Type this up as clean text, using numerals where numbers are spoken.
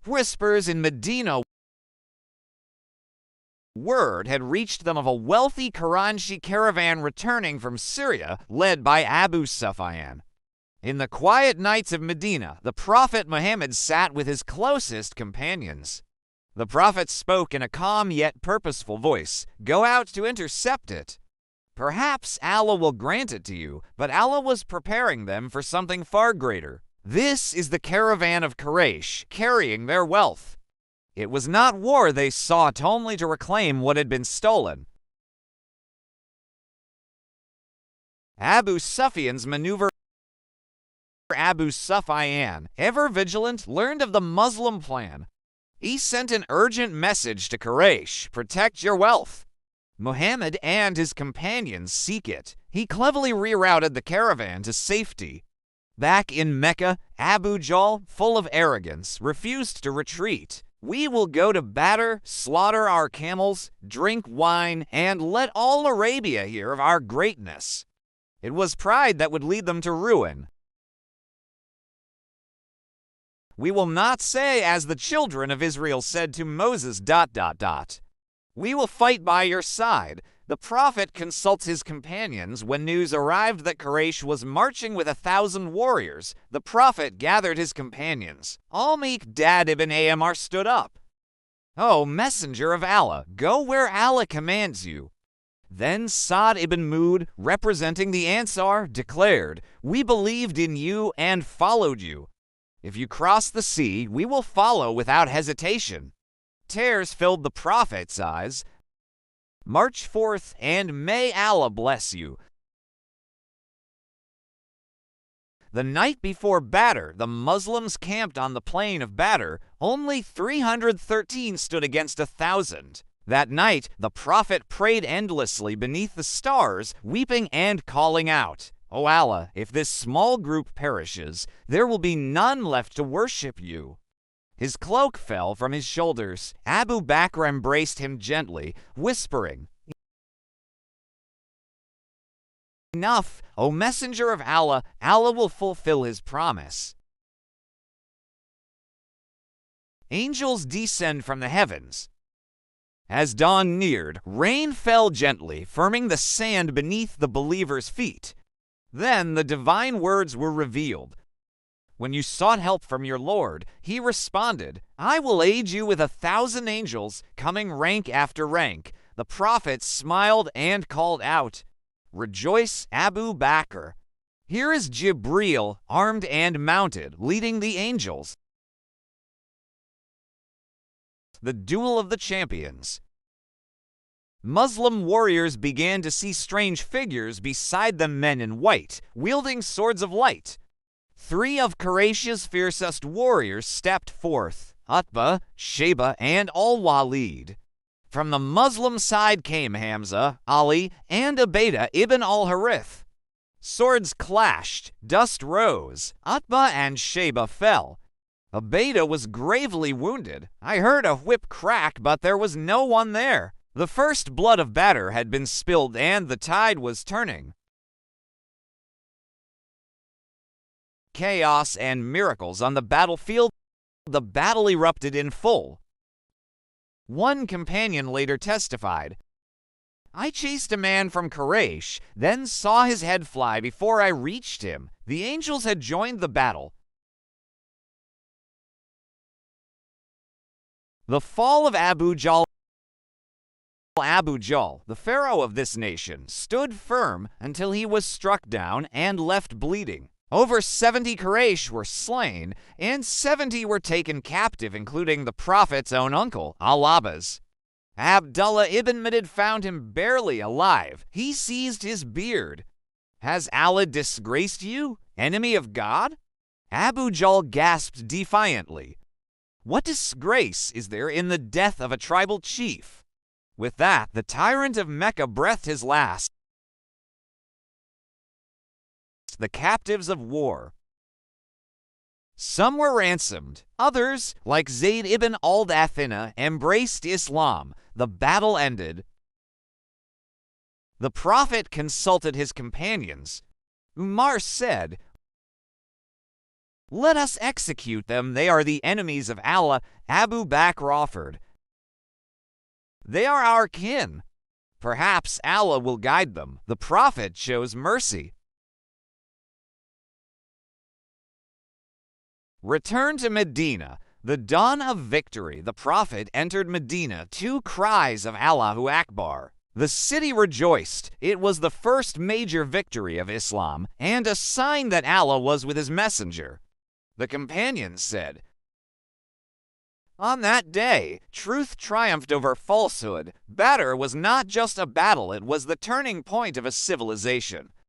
Whispers in Medina word had reached them of a wealthy Karachi caravan returning from Syria, led by Abu Sufyan. In the quiet nights of Medina, the Prophet Muhammad sat with his closest companions. The Prophet spoke in a calm yet purposeful voice. Go out to intercept it. Perhaps Allah will grant it to you, but Allah was preparing them for something far greater. This is the caravan of Quraysh, carrying their wealth. It was not war they sought only to reclaim what had been stolen. Abu Sufyan's maneuver. Abu Sufyan, ever vigilant, learned of the Muslim plan. He sent an urgent message to Quraysh, protect your wealth. Muhammad and his companions seek it. He cleverly rerouted the caravan to safety. Back in Mecca, Abu Jahl, full of arrogance, refused to retreat. We will go to Badr, slaughter our camels, drink wine, and let all Arabia hear of our greatness. It was pride that would lead them to ruin. We will not say as the children of Israel said to Moses, ... We will fight by your side. The Prophet consults his companions when news arrived that Quraysh was marching with 1,000 warriors. The Prophet gathered his companions. Al-Miqdad ibn Amr stood up. O Messenger of Allah, go where Allah commands you. Then Sa'd ibn Mu'adh, representing the Ansar, declared, We believed in you and followed you. If you cross the sea, we will follow without hesitation. Tears filled the Prophet's eyes. March forth, and may Allah bless you. The night before Badr, the Muslims camped on the plain of Badr. Only 313 stood against 1,000. That night, the Prophet prayed endlessly beneath the stars, weeping and calling out, O Allah, if this small group perishes, there will be none left to worship you. His cloak fell from his shoulders. Abu Bakr embraced him gently, whispering, Enough, O Messenger of Allah, Allah will fulfill his promise. Angels descend from the heavens. As dawn neared, rain fell gently, firming the sand beneath the believers' feet. Then the divine words were revealed. When you sought help from your Lord, he responded, I will aid you with 1,000 angels, coming rank after rank. The Prophet smiled and called out, Rejoice, Abu Bakr. Here is Jibreel, armed and mounted, leading the angels. The Duel of the Champions. Muslim warriors began to see strange figures beside them, men in white, wielding swords of light. 3 of Quraysh's fiercest warriors stepped forth, Utbah, Shayba, and Al-Walid. From the Muslim side came Hamza, Ali, and Ubaidah ibn al-Harith. Swords clashed, dust rose, Utbah and Shayba fell. Ubaidah was gravely wounded. I heard a whip crack, but there was no one there. The first blood of Badr had been spilled and the tide was turning. Chaos and miracles on the battlefield. The battle erupted in full. One companion later testified, I chased a man from Quraysh, then saw his head fly before I reached him. The angels had joined the battle. The fall of Abu Jahl. Abu Jahl, the pharaoh of this nation, stood firm until he was struck down and left bleeding. Over 70 Quraysh were slain, and 70 were taken captive, including the Prophet's own uncle, Al-Abbas. Abdullah ibn Madid found him barely alive. He seized his beard. Has Allah disgraced you, enemy of God? Abu Jahl gasped defiantly. What disgrace is there in the death of a tribal chief? With that, the tyrant of Mecca breathed his last. The captives of war. Some were ransomed. Others, like Zayd ibn al-Dathina, embraced Islam. The battle ended. The Prophet consulted his companions. Umar said, Let us execute them. They are the enemies of Allah. Abu Bakr offered. They are our kin. Perhaps Allah will guide them. The Prophet shows mercy. Return to Medina. The dawn of victory. The Prophet entered Medina. Two cries of Allahu Akbar. The city rejoiced. It was the first major victory of Islam, and a sign that Allah was with his messenger. The companions said, "On that day, truth triumphed over falsehood. Badr was not just a battle, it was the turning point of a civilization.